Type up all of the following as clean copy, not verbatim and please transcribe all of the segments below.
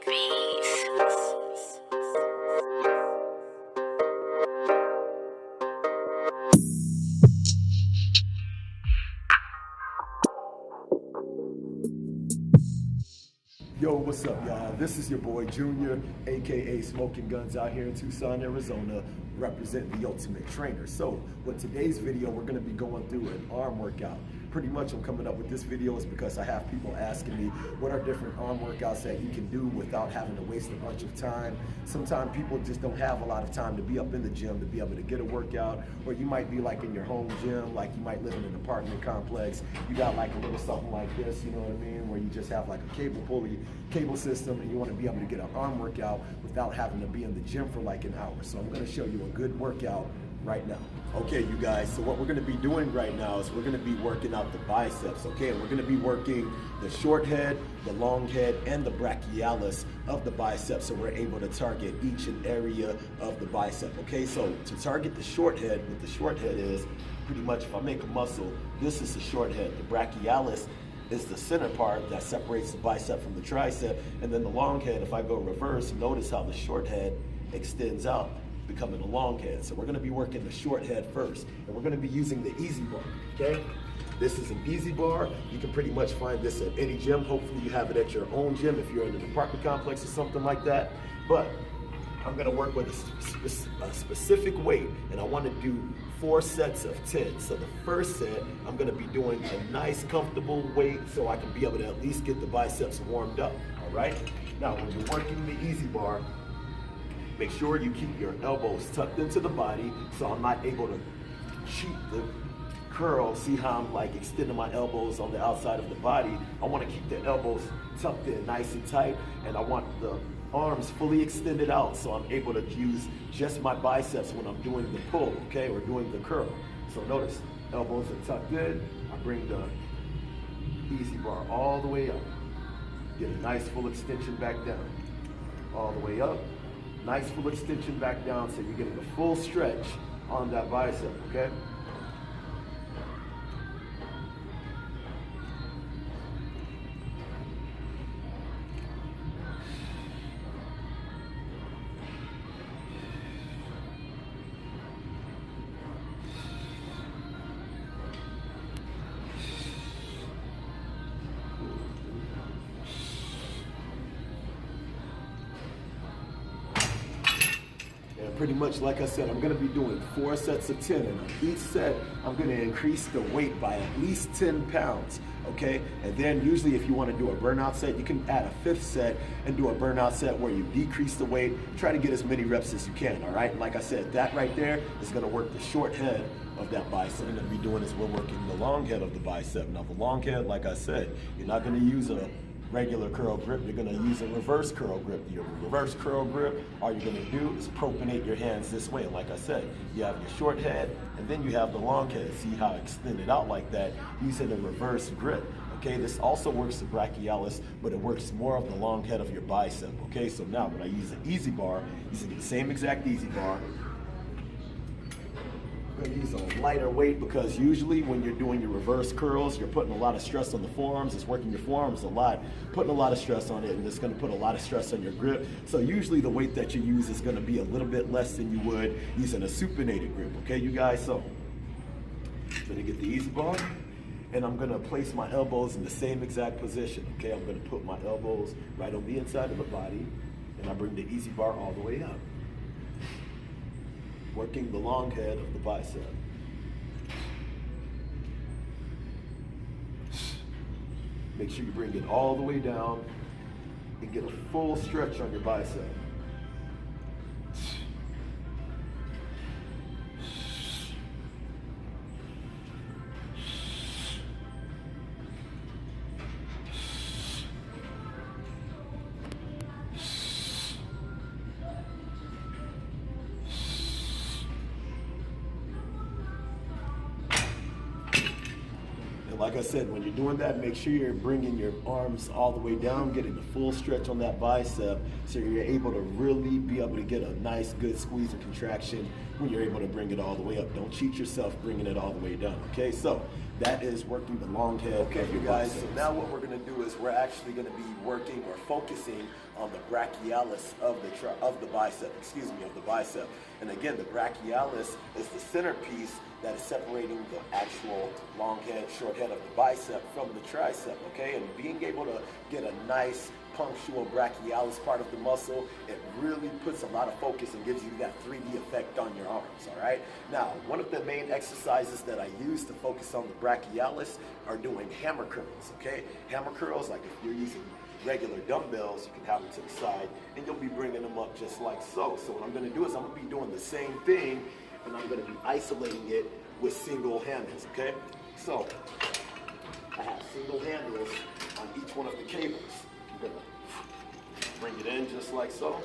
Yo, what's up, y'all? This is your boy Junior, aka Smoking Guns, out here in Tucson, Arizona, representing the Ultimate Trainer. So, with today's video, we're gonna be going through an arm workout. Pretty much I'm coming up with this video is because I have people asking me what are different arm workouts that you can do without having to waste a bunch of time. Sometimes people just don't have a lot of time to be up in the gym to be able to get a workout, or you might be like in your home gym, like you might live in an apartment complex. You got like a little something like this, you know what I mean, where you just have like a cable system, and you want to be able to get an arm workout without having to be in the gym for like an hour. So I'm going to show you a good workout right now. Okay, you guys, so what we're going to be doing right now is we're going to be working out the biceps, okay? And we're going to be working the short head, the long head, and the brachialis of the biceps, so we're able to target each and area of the bicep, okay? So to target the short head, what the short head is, pretty much if I make a muscle, this is the short head. The brachialis is the center part that separates the bicep from the tricep, and then the long head, if I go reverse, notice how the short head extends out, becoming a long head. So we're gonna be working the short head first, and we're gonna be using the easy bar, okay? This is an easy bar. You can pretty much find this at any gym. Hopefully you have it at your own gym if you're in an apartment complex or something like that. But I'm gonna work with a specific weight, and I wanna do 4 sets of 10. So the first set, I'm gonna be doing a nice comfortable weight so I can be able to at least get the biceps warmed up, all right? Now, when you're working the easy bar, make sure you keep your elbows tucked into the body so I'm not able to cheat the curl. See how I'm like extending my elbows on the outside of the body? I wanna keep the elbows tucked in nice and tight, and I want the arms fully extended out so I'm able to use just my biceps when I'm doing the pull, okay, or doing the curl. So notice, elbows are tucked in. I bring the easy bar all the way up. Get a nice full extension back down. All the way up. Nice full extension back down so you're getting a full stretch on that bicep, okay? Pretty much, like I said, I'm gonna be doing 4 sets of 10, and on each set, I'm gonna increase the weight by at least 10 pounds, okay? And then usually if you wanna do a burnout set, you can add a 5th set and do a burnout set where you decrease the weight, try to get as many reps as you can, all right? And like I said, that right there is gonna work the short head of that bicep. What we're gonna be doing is we're working the long head of the bicep. Now the long head, like I said, you're not gonna use a regular curl grip, you're gonna use a reverse curl grip. Your reverse curl grip, all you're gonna do is propionate your hands this way. And like I said, you have your short head, and then you have the long head. See how I extend it out like that, using a reverse grip. Okay, this also works the brachialis, but it works more of the long head of your bicep. Okay, so now when I use an easy bar, using the same exact easy bar, I'm going to use a lighter weight because usually when you're doing your reverse curls, you're putting a lot of stress on the forearms. It's working your forearms a lot, putting a lot of stress on it, and it's going to put a lot of stress on your grip. So usually the weight that you use is going to be a little bit less than you would using a supinated grip. Okay, you guys? So I'm going to get the easy bar, and I'm going to place my elbows in the same exact position. Okay, I'm going to put my elbows right on the inside of the body, and I bring the easy bar all the way up, working the long head of the bicep. Make sure you bring it all the way down and get a full stretch on your bicep. Like I said, when you're doing that, make sure you're bringing your arms all the way down, getting the full stretch on that bicep so you're able to really be able to get a nice, good squeeze or contraction when you're able to bring it all the way up. Don't cheat yourself bringing it all the way down, okay? So that is working the long head. Okay, you guys, so now what we're going to do is we're actually going to be working or focusing on the brachialis of the bicep, of the bicep. And again, the brachialis is the centerpiece that is separating the actual long head, short head of the bicep from the tricep, okay? And being able to get a nice punctual brachialis part of the muscle, it really puts a lot of focus and gives you that 3D effect on your arms, all right? Now, one of the main exercises that I use to focus on the brachialis are doing hammer curls, okay? Hammer curls, like if you're using regular dumbbells, you can have them to the side, and you'll be bringing them up just like so. So what I'm gonna do is I'm gonna be doing the same thing, and I'm gonna be isolating it with single handles, okay? So, I have single handles on each one of the cables. I'm gonna bring it in just like so.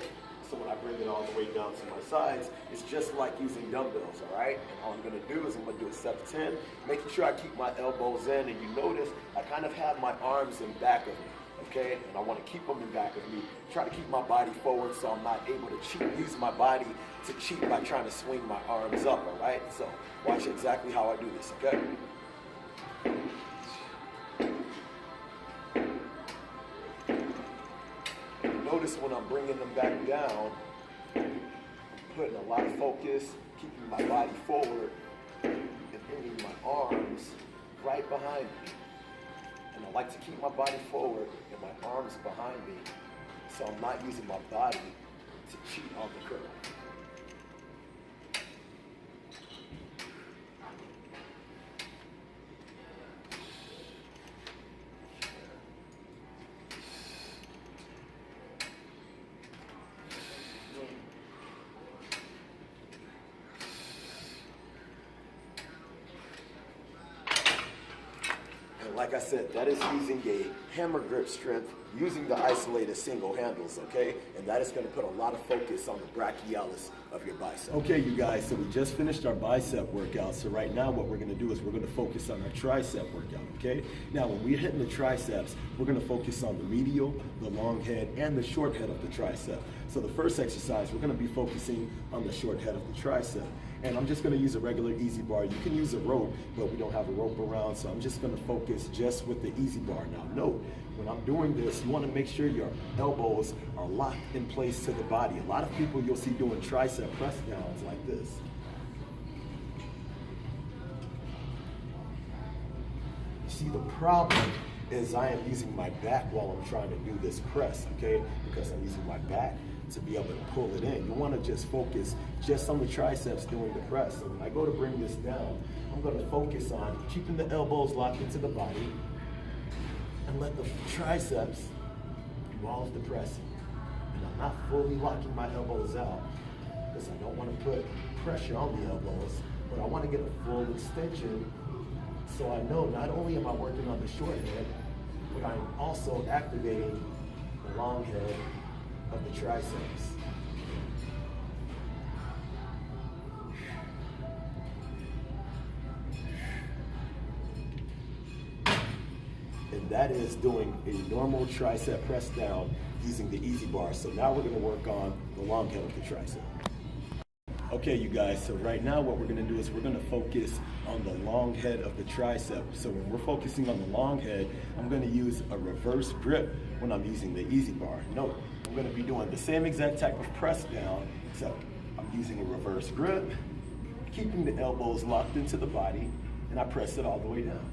So when I bring it all the way down to my sides, it's just like using dumbbells, all right? And all I'm gonna do is I'm gonna do a step 10, making sure I keep my elbows in, and you notice I kind of have my arms in back of me, okay? And I wanna keep them in back of me. Try to keep my body forward so I'm not able to use my body to cheat by trying to swing my arms up, all right? So watch exactly how I do this, okay? Notice when I'm bringing them back down, I'm putting a lot of focus, keeping my body forward, and bringing my arms right behind me. And I like to keep my body forward and my arms behind me, so I'm not using my body to cheat on the curl. Like I said, that is using a hammer grip strength, using the isolated single handles, okay? And that is going to put a lot of focus on the brachialis of your bicep. Okay, you guys, so we just finished our bicep workout. So right now what we're going to do is we're going to focus on our tricep workout, okay? Now when we're hitting the triceps, we're going to focus on the medial, the long head, and the short head of the tricep. So the first exercise, we're going to be focusing on the short head of the tricep. And I'm just going to use a regular easy bar. You can use a rope, but we don't have a rope around, so I'm just going to focus just with the easy bar. Now note, when I'm doing this, you want to make sure your elbows are locked in place to the body. A lot of people you'll see doing tricep press downs like this. You see, the problem is I am using my back while I'm trying to do this press, okay? Because I'm using my back to be able to pull it in. You want to just focus just on the triceps doing the press. So when I go to bring this down, I'm going to focus on keeping the elbows locked into the body and let the triceps do all of the pressing. And I'm not fully locking my elbows out because I don't want to put pressure on the elbows, but I want to get a full extension so I know not only am I working on the short head, but I'm also activating the long head of the triceps. And that is doing a normal tricep press down using the easy bar. So now we're going to work on the long head of the tricep. Okay, you guys, so right now what we're going to do is we're going to focus on the long head of the tricep. So when we're focusing on the long head, I'm going to use a reverse grip when I'm using the easy bar. Note, I'm going to be doing the same exact type of press down, except I'm using a reverse grip, keeping the elbows locked into the body, and I press it all the way down,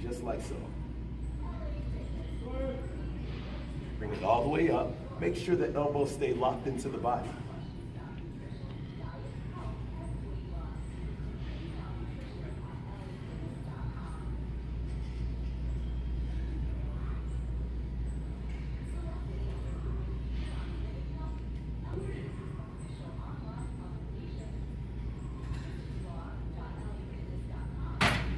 just like so. Bring it all the way up. Make sure the elbows stay locked into the body.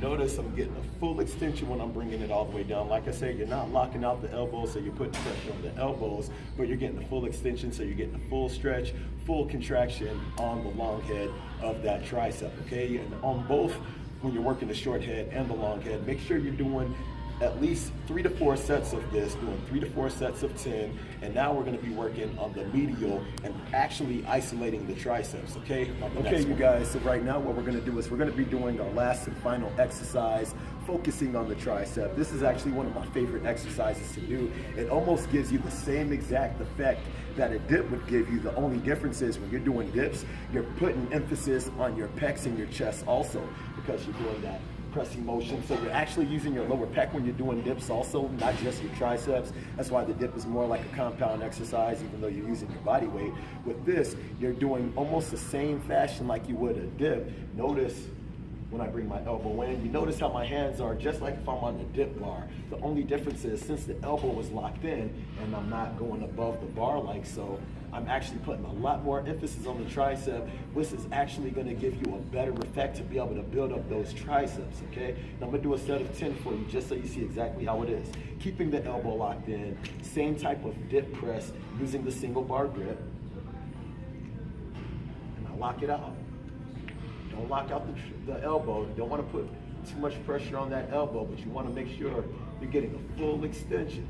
Notice I'm getting a full extension when I'm bringing it all the way down. Like I said, you're not locking out the elbows, so you're putting pressure on the elbows, but you're getting a full extension, so you're getting a full stretch, full contraction on the long head of that tricep, okay? And on both, when you're working the short head and the long head, make sure you're doing at least 3 to 4 sets of this, doing 3 to 4 sets of 10, and now we're going to be working on the medial and actually isolating the triceps, okay? Okay, you guys, so right now what we're going to do is we're going to be doing our last and final exercise, focusing on the tricep. This is actually one of my favorite exercises to do. It almost gives you the same exact effect that a dip would give you. The only difference is when you're doing dips, you're putting emphasis on your pecs and your chest also, because you're doing that pressing motion. So you're actually using your lower pec when you're doing dips also, not just your triceps. That's why the dip is more like a compound exercise, even though you're using your body weight. With this, you're doing almost the same fashion like you would a dip. Notice when I bring my elbow in, you notice how my hands are just like if I'm on the dip bar. The only difference is since the elbow was locked in and I'm not going above the bar like so, I'm actually putting a lot more emphasis on the tricep, which is actually going to give you a better effect to be able to build up those triceps, okay? Now I'm going to do a set of 10 for you just so you see exactly how it is. Keeping the elbow locked in, same type of dip press using the single bar grip, and I lock it out. Don't lock out the elbow. You don't want to put too much pressure on that elbow, but you want to make sure you're getting a full extension.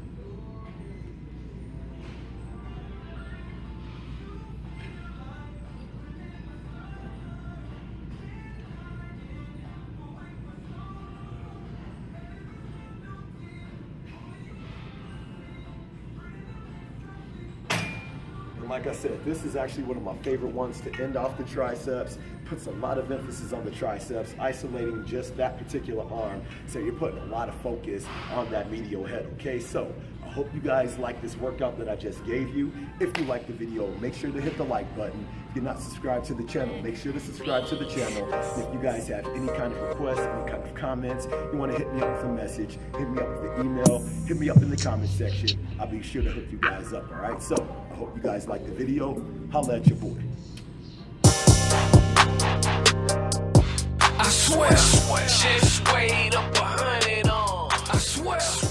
And like I said, this is actually one of my favorite ones to end off the triceps. Puts a lot of emphasis on the triceps, isolating just that particular arm. So you're putting a lot of focus on that medial head, okay? So I hope you guys like this workout that I just gave you. If you like the video, make sure to hit the like button. If you're not subscribed to the channel, make sure to subscribe to the channel. If you guys have any kind of requests, any kind of comments, you want to hit me up with a message, hit me up with the email, hit me up in the comment section. I'll be sure to hook you guys up, all right? So I hope you guys like the video. Holla at your boy. I swear, just weighed up 100 on. I swear.